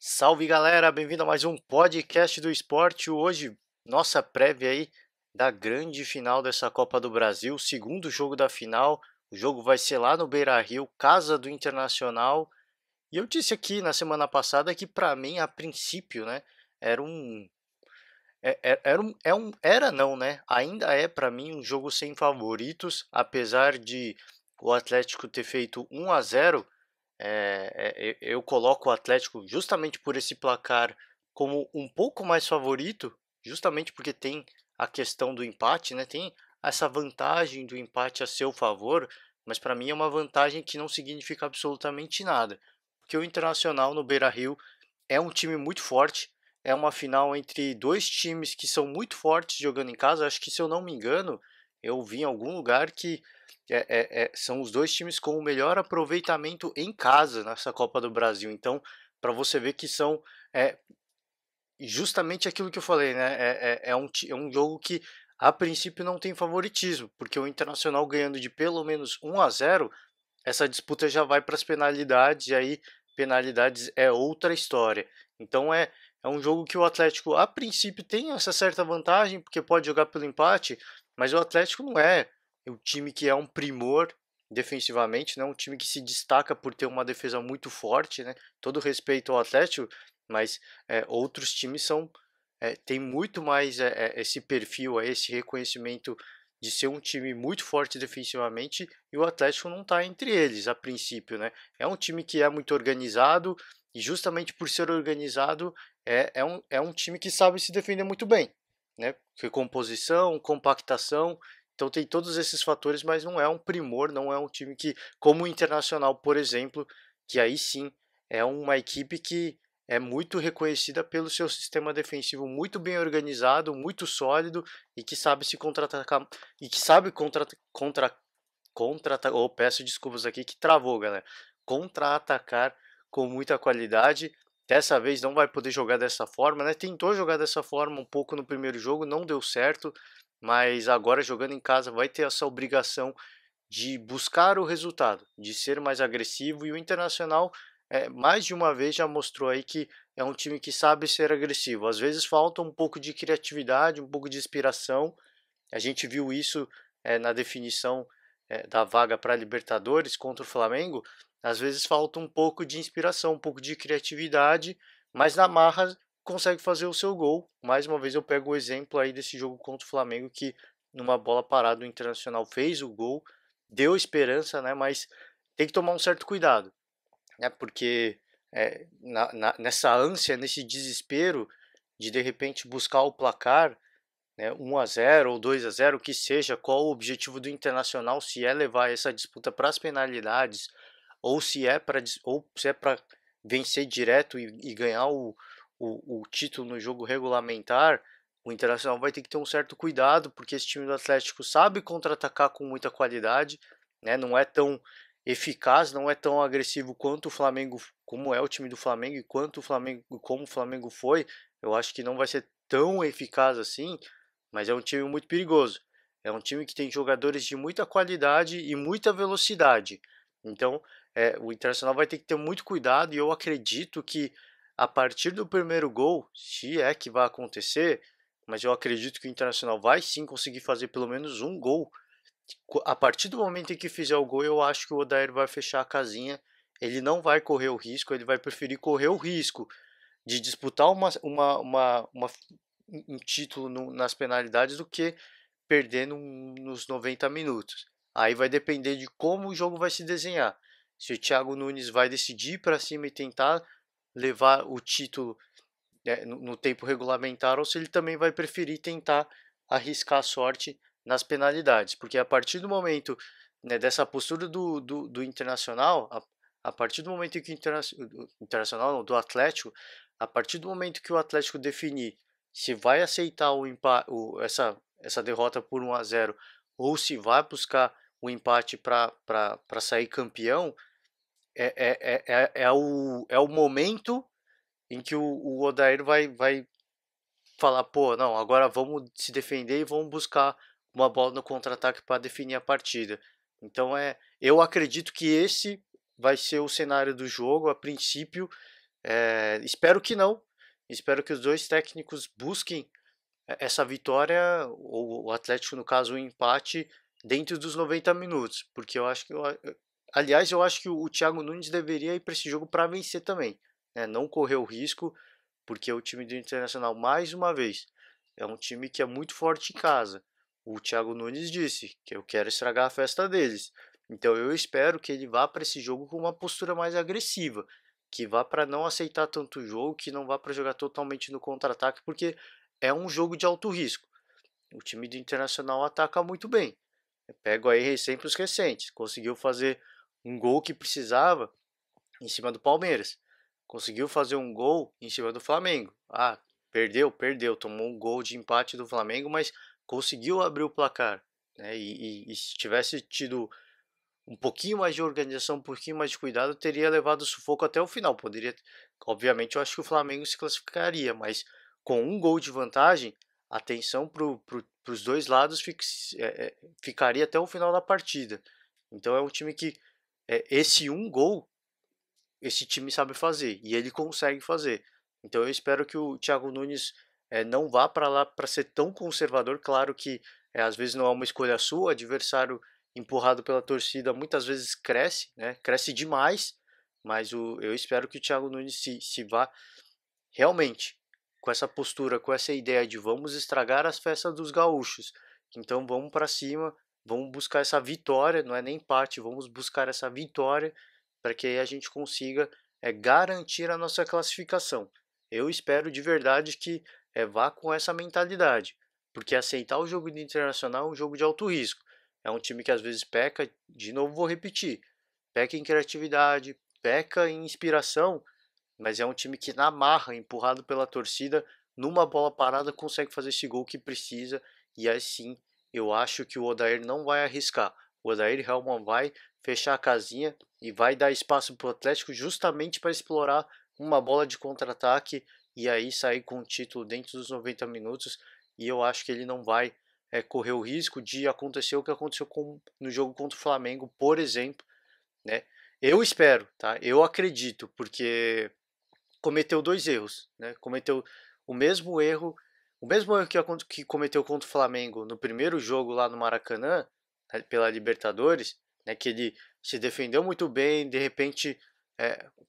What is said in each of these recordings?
Salve galera, bem-vindo a mais um podcast do esporte. Hoje, nossa prévia aí da grande final dessa Copa do Brasil, o segundo jogo da final. O jogo vai ser lá no Beira-Rio, casa do Internacional. E eu disse aqui na semana passada que para mim, a princípio, né, era um era não, né? Ainda é para mim um jogo sem favoritos, apesar de o Atlético ter feito 1-0. Eu coloco o Atlético justamente por esse placar como um pouco mais favorito, justamente porque tem a questão do empate, né? Tem essa vantagem do empate a seu favor, mas para mim é uma vantagem que não significa absolutamente nada, porque o Internacional no Beira-Rio é um time muito forte, é uma final entre dois times que são muito fortes jogando em casa. Acho que, se eu não me engano, eu vi em algum lugar que são os dois times com o melhor aproveitamento em casa nessa Copa do Brasil. Então, para você ver que são é, justamente aquilo que eu falei, né? É um jogo que a princípio não tem favoritismo, porque o Internacional ganhando de pelo menos 1-0, essa disputa já vai para as penalidades, e aí penalidades é outra história. Então é um jogo que o Atlético, a princípio, tem essa certa vantagem, porque pode jogar pelo empate, mas o Atlético não é o time que é um primor defensivamente, não é um time que se destaca por ter uma defesa muito forte, né? Todo respeito ao Atlético, mas outros times têm muito mais esse perfil, esse reconhecimento de ser um time muito forte defensivamente, e o Atlético não está entre eles a princípio, né? É um time que é muito organizado, e justamente por ser organizado é um time que sabe se defender muito bem, né? Recomposição, compactação, então tem todos esses fatores, mas não é um primor, não é um time que, como o Internacional, por exemplo, que aí sim é uma equipe que é muito reconhecida pelo seu sistema defensivo muito bem organizado, muito sólido, e que sabe se contra-atacar, e que sabe contra oh, peço desculpas aqui que travou, galera. Contra-atacar com muita qualidade. Dessa vez não vai poder jogar dessa forma, né? Tentou jogar dessa forma um pouco no primeiro jogo, não deu certo, mas agora jogando em casa vai ter essa obrigação de buscar o resultado, de ser mais agressivo, e o Internacional mais de uma vez já mostrou aí que é um time que sabe ser agressivo. Às vezes falta um pouco de criatividade, um pouco de inspiração. A gente viu isso na definição da vaga para a Libertadores contra o Flamengo. Às vezes falta um pouco de inspiração, um pouco de criatividade, mas na marra consegue fazer o seu gol. Mais uma vez eu pego o exemplo aí desse jogo contra o Flamengo, que numa bola parada o Internacional fez o gol, deu esperança, né? Mas tem que tomar um certo cuidado, né? Porque nessa ânsia, nesse desespero de repente buscar o placar, né, 1-0 ou 2-0, que seja, qual o objetivo do Internacional, se é levar essa disputa para as penalidades, ou se é para vencer direto e ganhar o título no jogo regulamentar. O Internacional vai ter que ter um certo cuidado, porque esse time do Atlético sabe contra-atacar com muita qualidade, né? Não é tão eficaz, não é tão agressivo quanto o Flamengo, como é o time do Flamengo, e quanto o Flamengo, como o Flamengo foi. Eu acho que não vai ser tão eficaz assim, mas é um time muito perigoso. É um time que tem jogadores de muita qualidade e muita velocidade. Então, o Internacional vai ter que ter muito cuidado, e eu acredito que a partir do primeiro gol, se é que vai acontecer, mas eu acredito que o Internacional vai sim conseguir fazer pelo menos um gol. A partir do momento em que fizer o gol, eu acho que o Odair vai fechar a casinha. Ele não vai correr o risco, ele vai preferir correr o risco de disputar um título nas penalidades do que perder nos 90 minutos. Aí vai depender de como o jogo vai se desenhar. Se o Thiago Nunes vai decidir ir para cima e tentar levar o título no tempo regulamentar, ou se ele também vai preferir tentar arriscar a sorte nas penalidades. Porque a partir do momento, né, dessa postura do Internacional, a partir do momento em que Internacional, não, do Atlético, a partir do momento que o Atlético definir se vai aceitar essa derrota por 1-0, ou se vai buscar o empate para sair campeão, é o momento em que o Odair vai falar, pô, não, agora vamos se defender e vamos buscar uma bola no contra-ataque para definir a partida. Então eu acredito que esse vai ser o cenário do jogo a princípio. Espero que não. Espero que os dois técnicos busquem essa vitória, ou o Atlético, no caso, o empate, dentro dos 90 minutos. Porque eu acho que. Aliás, eu acho que o Thiago Nunes deveria ir para esse jogo para vencer também. Né? Não correr o risco, porque o time do Internacional, mais uma vez, é um time que é muito forte em casa. O Thiago Nunes disse que eu quero estragar a festa deles. Então eu espero que ele vá para esse jogo com uma postura mais agressiva, que vá para não aceitar tanto jogo, que não vá para jogar totalmente no contra-ataque, porque é um jogo de alto risco. O time do Internacional ataca muito bem. Eu pego aí exemplos recentes. Conseguiu fazer um gol que precisava em cima do Palmeiras. Conseguiu fazer um gol em cima do Flamengo. Ah, perdeu. Tomou um gol de empate do Flamengo, mas conseguiu abrir o placar. Né? E se tivesse tido um pouquinho mais de organização, um pouquinho mais de cuidado, teria levado o sufoco até o final. Poderia, obviamente, eu acho que o Flamengo se classificaria, mas com um gol de vantagem, a tensão para os dois lados ficaria até o final da partida. Então é um time que esse um gol, esse time sabe fazer e ele consegue fazer. Então eu espero que o Thiago Nunes não vá para lá para ser tão conservador. Claro que às vezes não é uma escolha sua, o adversário empurrado pela torcida muitas vezes cresce, né? Cresce demais, mas eu espero que o Thiago Nunes se vá realmente com essa postura, com essa ideia de vamos estragar as festas dos gaúchos. Então vamos para cima, vamos buscar essa vitória, não é nem empate, vamos buscar essa vitória para que aí a gente consiga garantir a nossa classificação. Eu espero de verdade que vá com essa mentalidade, porque aceitar o jogo de Internacional é um jogo de alto risco. É um time que às vezes peca, de novo vou repetir, peca em criatividade, peca em inspiração, mas é um time que na marra, empurrado pela torcida, numa bola parada consegue fazer esse gol que precisa, e aí sim, eu acho que o Odair não vai arriscar. O Odair Helman vai fechar a casinha e vai dar espaço para o Atlético justamente para explorar uma bola de contra-ataque e aí sair com o título dentro dos 90 minutos. E eu acho que ele não vai correr o risco de acontecer o que aconteceu no jogo contra o Flamengo, por exemplo, né? Eu espero, tá? Eu acredito, porque cometeu dois erros, né? Cometeu o mesmo erro, o mesmo erro que cometeu contra o Flamengo no primeiro jogo lá no Maracanã, né, pela Libertadores, né? Que ele se defendeu muito bem, de repente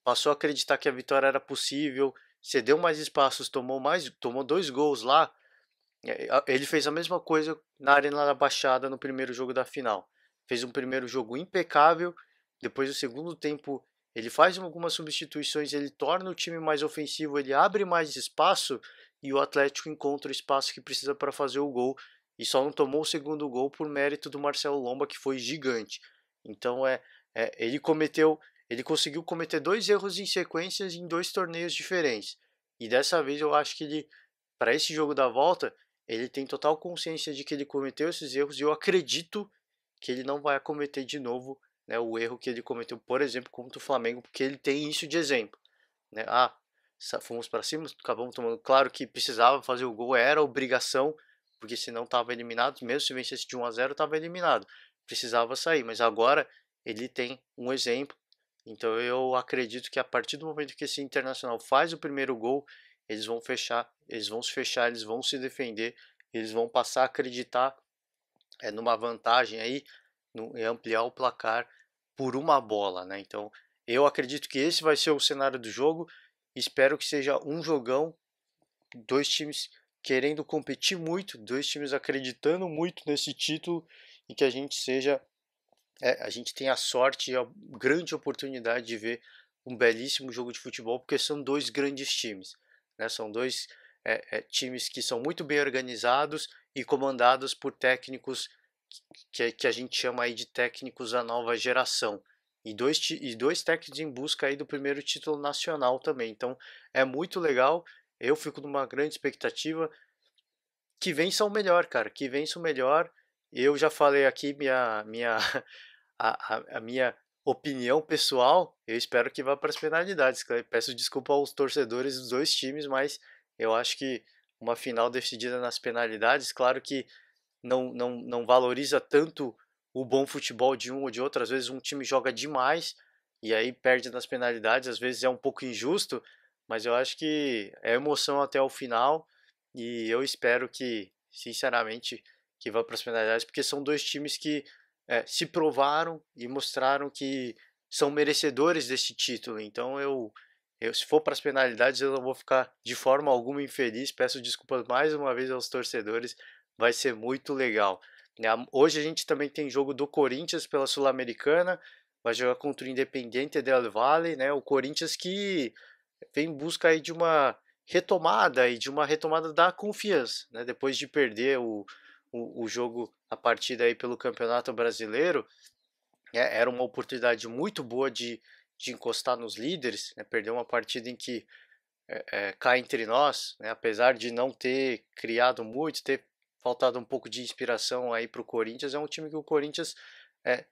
passou a acreditar que a vitória era possível, cedeu mais espaços, tomou dois gols lá. Ele fez a mesma coisa na Arena da Baixada no primeiro jogo da final. Fez um primeiro jogo impecável, depois do segundo tempo ele faz algumas substituições, ele torna o time mais ofensivo, ele abre mais espaço e o Atlético encontra o espaço que precisa para fazer o gol e só não tomou o segundo gol por mérito do Marcelo Lomba, que foi gigante. Então ele conseguiu cometer dois erros em sequências em dois torneios diferentes. E dessa vez eu acho que ele, para esse jogo da volta, ele tem total consciência de que ele cometeu esses erros e eu acredito que ele não vai cometer de novo, né, o erro que ele cometeu, por exemplo, contra o Flamengo, porque ele tem isso de exemplo. Né? Ah, fomos para cima, acabamos tomando. Claro que precisava fazer o gol, era obrigação, porque senão estava eliminado. Mesmo se vencesse de 1-0, estava eliminado. Precisava sair, mas agora ele tem um exemplo. Então eu acredito que a partir do momento que esse Internacional faz o primeiro gol, eles vão fechar, eles vão se fechar, eles vão se defender, eles vão passar a acreditar numa vantagem aí, em ampliar o placar por uma bola, né? Então eu acredito que esse vai ser o cenário do jogo. Espero que seja um jogão, dois times querendo competir muito, dois times acreditando muito nesse título e que a gente a gente tenha a sorte e a grande oportunidade de ver um belíssimo jogo de futebol, porque são dois grandes times, né? São dois times que são muito bem organizados e comandados por técnicos que a gente chama aí de técnicos da nova geração. E dois técnicos em busca aí do primeiro título nacional também. Então é muito legal. Eu fico numa grande expectativa que vença o melhor, cara. Que vença o melhor. Eu já falei aqui a minha opinião pessoal. Eu espero que vá para as penalidades. Peço desculpa aos torcedores dos dois times, mas eu acho que uma final decidida nas penalidades, claro que não valoriza tanto o bom futebol de um ou de outro. Às vezes um time joga demais e aí perde nas penalidades, às vezes é um pouco injusto, mas eu acho que é emoção até o final e eu espero que, sinceramente, que vá para as penalidades, porque são dois times que se provaram e mostraram que são merecedores desse título. Então se for para as penalidades, eu não vou ficar de forma alguma infeliz. Peço desculpas mais uma vez aos torcedores, vai ser muito legal. Hoje a gente também tem jogo do Corinthians pela Sul-Americana, vai jogar contra o Independiente del Valle, né? O Corinthians que vem em busca aí de uma retomada e de uma retomada da confiança, né? Depois de perder o jogo, a partida aí pelo Campeonato Brasileiro, era uma oportunidade muito boa de encostar nos líderes, né? Perder uma partida em que cá entre nós, né? Apesar de não ter criado muito, ter faltado um pouco de inspiração aí para o Corinthians, é um time que o Corinthians é,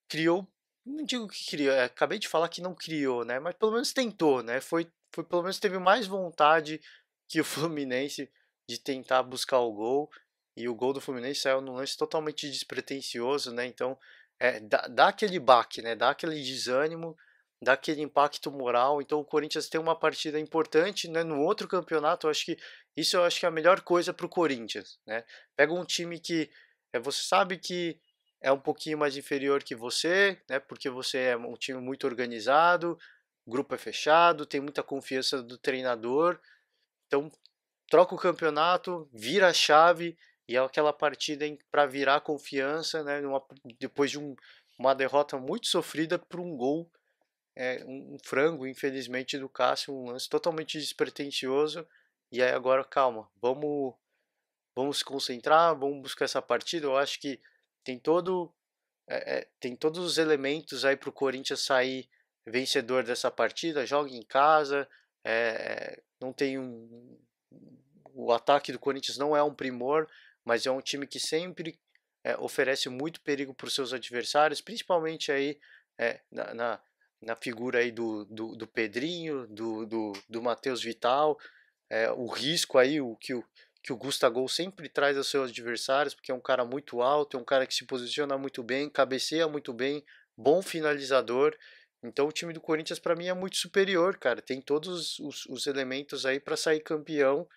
criou, não digo que criou, acabei de falar que não criou, né? Mas pelo menos tentou, né? Foi pelo menos teve mais vontade que o Fluminense de tentar buscar o gol. E o gol do Fluminense saiu num lance totalmente despretensioso, né? Então, dá aquele baque, né? Dá aquele desânimo, dá aquele impacto moral. Então, o Corinthians tem uma partida importante, né? No outro campeonato, eu acho que é a melhor coisa para o Corinthians, né? Pega um time que você sabe que é um pouquinho mais inferior que você, né? Porque você é um time muito organizado, o grupo é fechado, tem muita confiança do treinador. Então, troca o campeonato, vira a chave e é aquela partida para virar a confiança, né? Depois de uma derrota muito sofrida por um gol, um frango, infelizmente, do Cássio, um lance totalmente despretensioso. E aí agora, calma, vamos se concentrar, vamos buscar essa partida. Eu acho que tem tem todos os elementos aí para o Corinthians sair vencedor dessa partida. Joga em casa, não tem o ataque do Corinthians não é um primor, mas é um time que sempre oferece muito perigo para os seus adversários, principalmente aí é, na, na, na figura aí do Pedrinho, do Matheus Vital, o risco aí, que o Gustavo sempre traz aos seus adversários, porque é um cara muito alto, é um cara que se posiciona muito bem, cabeceia muito bem, bom finalizador. Então o time do Corinthians para mim é muito superior, cara. Tem todos os elementos aí para sair campeão,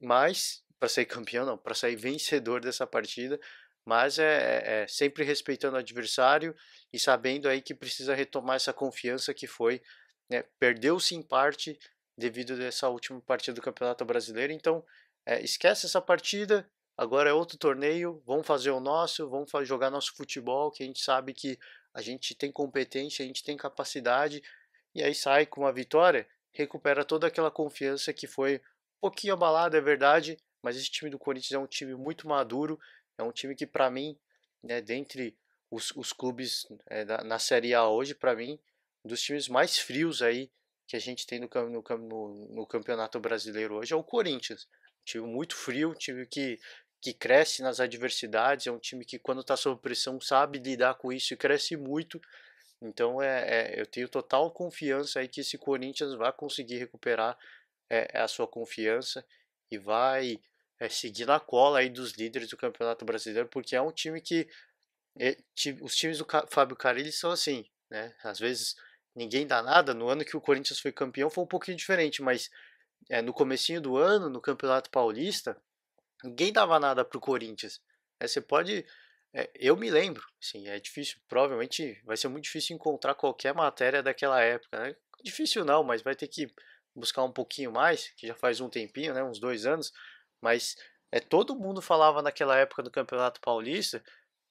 mas para sair campeão não, para sair vencedor dessa partida. Mas é sempre respeitando o adversário e sabendo aí que precisa retomar essa confiança que foi, né, perdeu-se em parte devido a essa última partida do Campeonato Brasileiro. Então, esquece essa partida, agora é outro torneio, vamos fazer o nosso, vamos jogar nosso futebol, que a gente sabe que a gente tem competência, a gente tem capacidade, e aí sai com uma vitória, recupera toda aquela confiança que foi um pouquinho abalada, é verdade, mas esse time do Corinthians é um time muito maduro, é um time que para mim, né, dentre os clubes na Série A hoje, para mim, um dos times mais frios aí que a gente tem no Campeonato Brasileiro hoje é o Corinthians. Um time muito frio, um time que cresce nas adversidades, é um time que quando está sob pressão sabe lidar com isso e cresce muito. Então eu tenho total confiança aí que esse Corinthians vai conseguir recuperar a sua confiança e vai seguir na cola aí dos líderes do Campeonato Brasileiro, porque é um time que os times do Fábio Carille são assim, né? Às vezes ninguém dá nada. No ano que o Corinthians foi campeão foi um pouquinho diferente, mas no comecinho do ano, no Campeonato Paulista, ninguém dava nada pro Corinthians. Você pode. Eu me lembro, sim, é difícil, provavelmente vai ser muito difícil encontrar qualquer matéria daquela época, né? Difícil não, mas vai ter que buscar um pouquinho mais, que já faz um tempinho, né? Uns 2 anos, mas todo mundo falava naquela época do Campeonato Paulista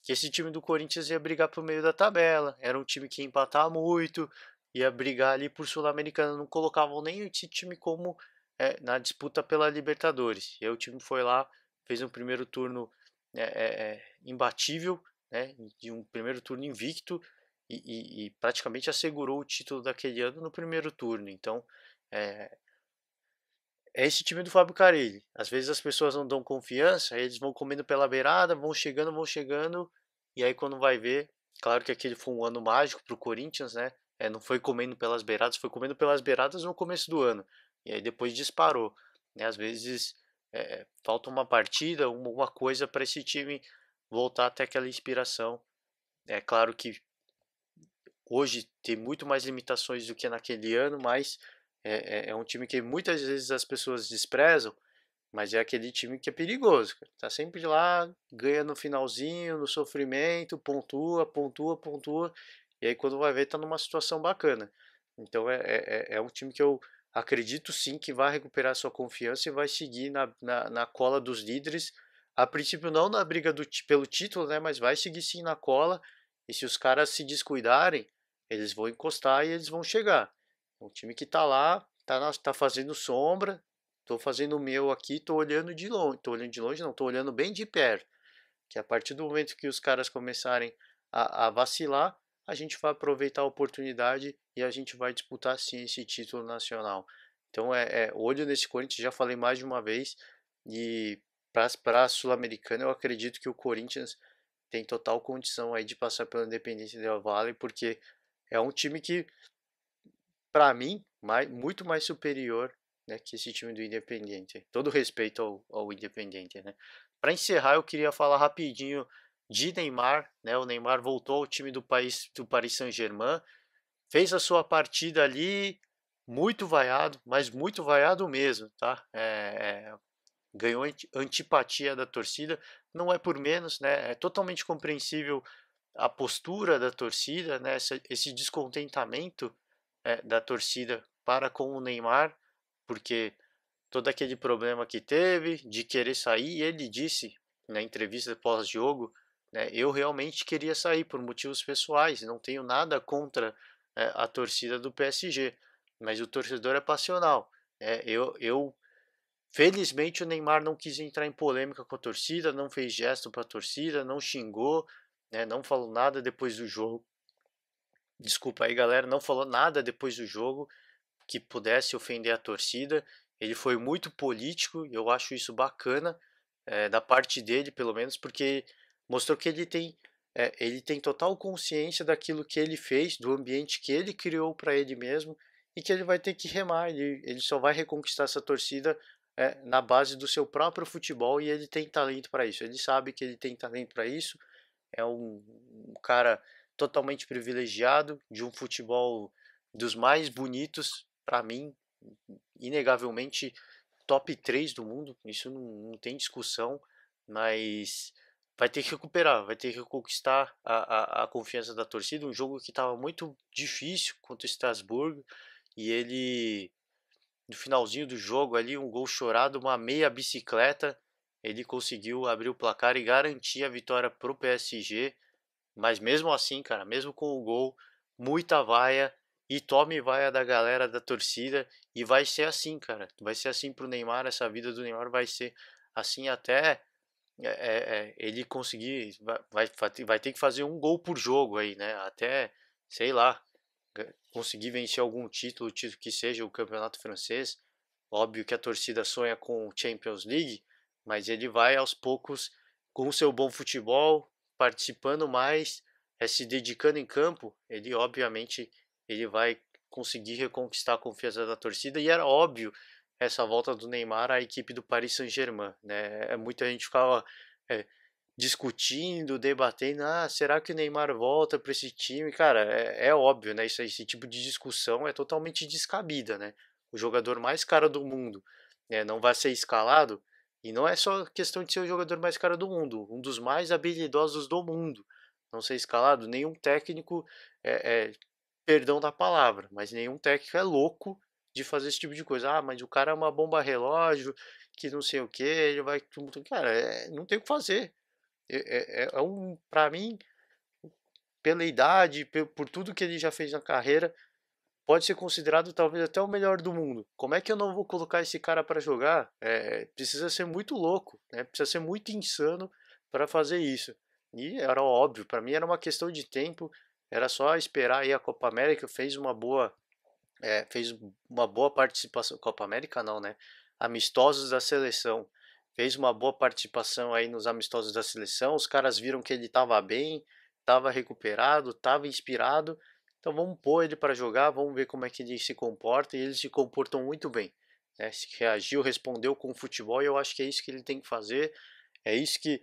que esse time do Corinthians ia brigar pro meio da tabela, era um time que ia empatar muito, ia brigar ali por Sul-Americana, não colocavam nem esse time como na disputa pela Libertadores. E aí o time foi lá, fez um primeiro turno imbatível, né, de um primeiro turno invicto e praticamente assegurou o título daquele ano no primeiro turno. Então, é, é esse time do Fábio Carille. Às vezes as pessoas não dão confiança, aí eles vão comendo pela beirada, vão chegando, e aí quando vai ver, claro que aquele foi um ano mágico pro Corinthians, né? Não foi comendo pelas beiradas, foi comendo pelas beiradas no começo do ano. E aí depois disparou. Né? Às vezes falta uma partida, uma coisa para esse time voltar até aquela inspiração. É claro que hoje tem muito mais limitações do que naquele ano, mas É um time que muitas vezes as pessoas desprezam, mas é aquele time que é perigoso, cara. Tá sempre lá, ganha no finalzinho, no sofrimento, pontua, pontua, pontua, e aí quando vai ver tá numa situação bacana. Então é um time que eu acredito sim que vai recuperar sua confiança e vai seguir na cola dos líderes. A princípio não na briga pelo título, né? Mas vai seguir sim na cola. E se os caras se descuidarem, eles vão encostar e eles vão chegar. É um time que tá lá, tá fazendo sombra. Tô fazendo o meu aqui, tô olhando de longe. Tô olhando de longe, não, tô olhando bem de perto. Que a partir do momento que os caras começarem a vacilar, a gente vai aproveitar a oportunidade e a gente vai disputar sim esse título nacional. Então olho nesse Corinthians, já falei mais de uma vez. E para a Sul-Americana, eu acredito que o Corinthians tem total condição aí de passar pela Independência Del Valle, porque é um time que, para mim, muito mais superior, né, que esse time do Independiente. Todo respeito ao Independiente, né? Para encerrar, eu queria falar rapidinho de Neymar, né? O Neymar voltou ao time do Paris Saint-Germain, fez a sua partida ali, muito vaiado, mas muito vaiado mesmo, tá? Ganhou antipatia da torcida, não é por menos, né? É totalmente compreensível a postura da torcida, né? Esse descontentamento da torcida para com o Neymar, porque todo aquele problema que teve de querer sair, ele disse na entrevista pós-jogo, né, eu realmente queria sair por motivos pessoais, não tenho nada contra a torcida do PSG, mas o torcedor é passional. Felizmente o Neymar não quis entrar em polêmica com a torcida, não fez gesto para a torcida, não xingou, né, não falou nada depois do jogo. Desculpa aí, galera, não falou nada depois do jogo que pudesse ofender a torcida. Ele foi muito político e eu acho isso bacana, da parte dele, pelo menos, porque mostrou que ele tem total consciência daquilo que ele fez, do ambiente que ele criou para ele mesmo e que ele vai ter que remar. Ele só vai reconquistar essa torcida na base do seu próprio futebol e ele tem talento para isso. Ele sabe que ele tem talento para isso. É um cara totalmente privilegiado de um futebol dos mais bonitos para mim, inegavelmente top 3 do mundo, isso não tem discussão, mas vai ter que recuperar, vai ter que conquistar a confiança da torcida. Um jogo que estava muito difícil contra o Strasbourg e ele, no finalzinho do jogo ali, um gol chorado, uma meia bicicleta, ele conseguiu abrir o placar e garantir a vitória para o PSG. Mas mesmo assim, cara, mesmo com o gol, muita vaia e tome vaia da galera da torcida e vai ser assim, cara. Vai ser assim pro Neymar, essa vida do Neymar vai ser assim até ele conseguir, vai ter que fazer um gol por jogo aí, né? Até, sei lá, conseguir vencer algum título, o título que seja o campeonato francês. Óbvio que a torcida sonha com Champions League, mas ele vai aos poucos com o seu bom futebol, participando mais, se dedicando em campo, ele obviamente ele vai conseguir reconquistar a confiança da torcida e era óbvio essa volta do Neymar à equipe do Paris Saint-Germain, né? Muita gente ficava é, discutindo, debatendo, será que o Neymar volta para esse time? Cara, é óbvio, né? Esse tipo de discussão é totalmente descabida, né? O jogador mais caro do mundo, né, não vai ser escalado, e não é só questão de ser o jogador mais caro do mundo, um dos mais habilidosos do mundo, não ser escalado, nenhum técnico perdão da palavra, mas nenhum técnico é louco de fazer esse tipo de coisa. Mas o cara é uma bomba relógio, que não sei o que, ele vai. Cara, não tem o que fazer. Para mim, pela idade, por tudo que ele já fez na carreira, pode ser considerado talvez até o melhor do mundo. Como é que eu não vou colocar esse cara para jogar? Precisa ser muito louco, né? Precisa ser muito insano para fazer isso. E era óbvio, para mim era uma questão de tempo, era só esperar aí a Copa América, fez uma boa participação, Copa América não, né? Amistosos da seleção. Fez uma boa participação aí nos amistosos da seleção. Os caras viram que ele estava bem, estava recuperado, estava inspirado. Então vamos pôr ele para jogar, vamos ver como é que ele se comporta. E eles se comportam muito bem, né? Se reagiu, respondeu com o futebol. E eu acho que é isso que ele tem que fazer. É isso que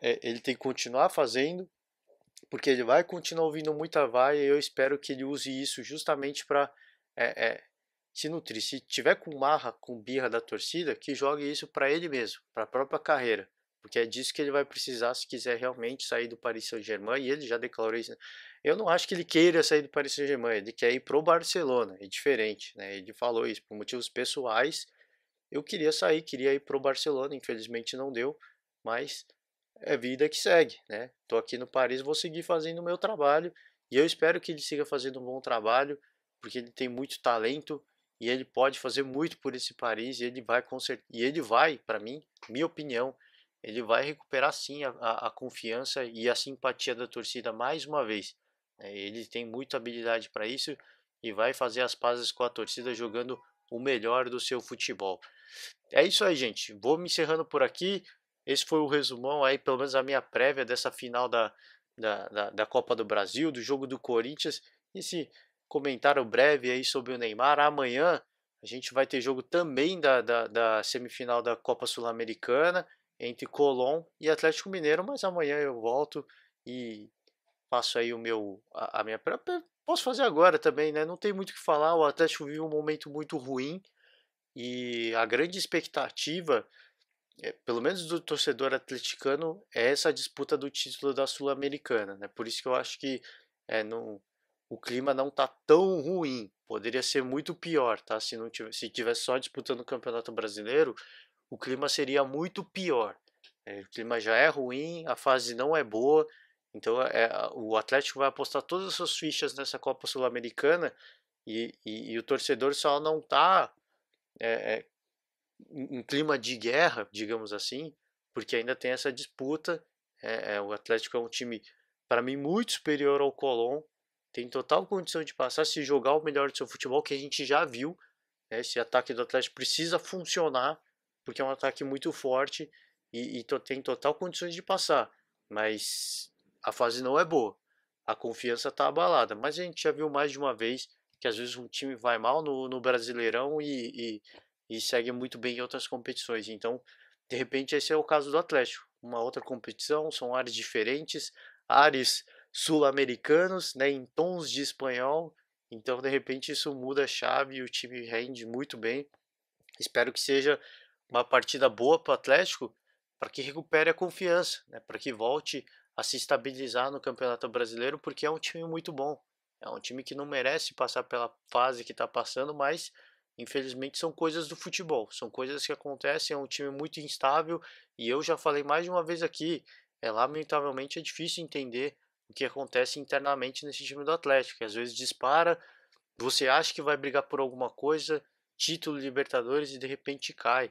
ele tem que continuar fazendo, porque ele vai continuar ouvindo muita vaia. E eu espero que ele use isso justamente para se nutrir. Se tiver com marra, com birra da torcida, que jogue isso para ele mesmo, para a própria carreira. Porque é disso que ele vai precisar se quiser realmente sair do Paris Saint-Germain, e ele já declarou isso. Eu não acho que ele queira sair do Paris Saint-Germain, ele quer ir pro Barcelona, é diferente, né? Ele falou isso por motivos pessoais. Eu queria sair, queria ir pro Barcelona, infelizmente não deu, mas é vida que segue, né? Tô aqui no Paris, vou seguir fazendo o meu trabalho e eu espero que ele siga fazendo um bom trabalho, porque ele tem muito talento e ele pode fazer muito por esse Paris e ele vai e ele vai, para mim, minha opinião, ele vai recuperar sim a confiança e a simpatia da torcida mais uma vez. Ele tem muita habilidade para isso e vai fazer as pazes com a torcida jogando o melhor do seu futebol. É isso aí, gente. Vou me encerrando por aqui. Esse foi o resumão aí, pelo menos a minha prévia dessa final da Copa do Brasil, do jogo do Corinthians. Esse comentário breve aí sobre o Neymar. Amanhã a gente vai ter jogo também da semifinal da Copa Sul-Americana entre Colón e Atlético Mineiro, mas amanhã eu volto e faço aí a minha prévia. Posso fazer agora também, né? Não tem muito o que falar. O Atlético vive um momento muito ruim e a grande expectativa pelo menos do torcedor atleticano, é essa disputa do título da Sul-Americana, né? Por isso que eu acho que não, o clima não tá tão ruim. Poderia ser muito pior, tá? Se tivesse só disputando o Campeonato Brasileiro, o clima seria muito pior. O clima já é ruim, a fase não é boa, então o Atlético vai apostar todas as suas fichas nessa Copa Sul-Americana e o torcedor só não tá é, um clima de guerra, digamos assim, porque ainda tem essa disputa. O Atlético é um time, para mim, muito superior ao Colón, tem total condição de passar se jogar o melhor do seu futebol, que a gente já viu. Esse ataque do Atlético precisa funcionar, porque é um ataque muito forte e tem total condições de passar, mas a fase não é boa, a confiança está abalada. Mas a gente já viu mais de uma vez que às vezes um time vai mal no Brasileirão e segue muito bem em outras competições. Então, de repente, esse é o caso do Atlético. Uma outra competição, são áreas diferentes, áreas sul-americanos, né, em tons de espanhol. Então, de repente, isso muda a chave e o time rende muito bem. Espero que seja uma partida boa para o Atlético, para que recupere a confiança, né, para que volte a se estabilizar no Campeonato Brasileiro, porque é um time muito bom. É um time que não merece passar pela fase que está passando, mas infelizmente são coisas do futebol, são coisas que acontecem. É um time muito instável e eu já falei mais de uma vez aqui, lamentavelmente é difícil entender o que acontece internamente nesse time do Atlético, que às vezes dispara, você acha que vai brigar por alguma coisa, título Libertadores e de repente cai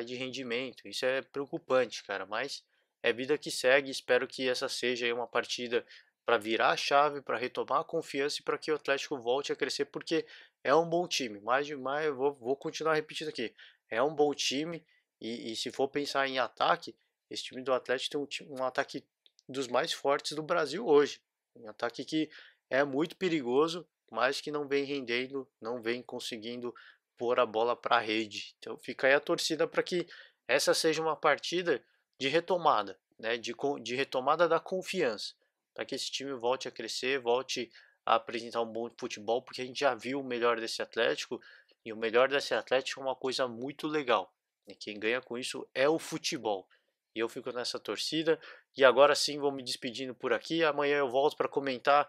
de rendimento. Isso é preocupante, cara, mas é vida que segue. Espero que essa seja aí uma partida para virar a chave, para retomar a confiança e para que o Atlético volte a crescer, porque é um bom time. Mais de mais, eu vou continuar repetindo aqui. É um bom time e se for pensar em ataque, esse time do Atlético tem um ataque dos mais fortes do Brasil hoje. Um ataque que é muito perigoso, mas que não vem rendendo, não vem conseguindo pôr a bola para a rede. Então fica aí a torcida para que essa seja uma partida de retomada, né? De retomada da confiança, para que esse time volte a crescer, volte a apresentar um bom futebol, porque a gente já viu o melhor desse Atlético e o melhor desse Atlético é uma coisa muito legal. E quem ganha com isso é o futebol. E eu fico nessa torcida. E agora sim vou me despedindo por aqui. Amanhã eu volto para comentar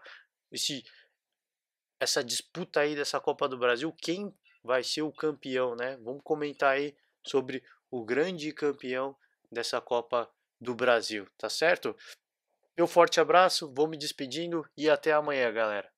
essa disputa aí dessa Copa do Brasil, quem vai ser o campeão, né? Vamos comentar aí sobre o grande campeão dessa Copa do Brasil, tá certo? Meu forte abraço, vou me despedindo e até amanhã, galera.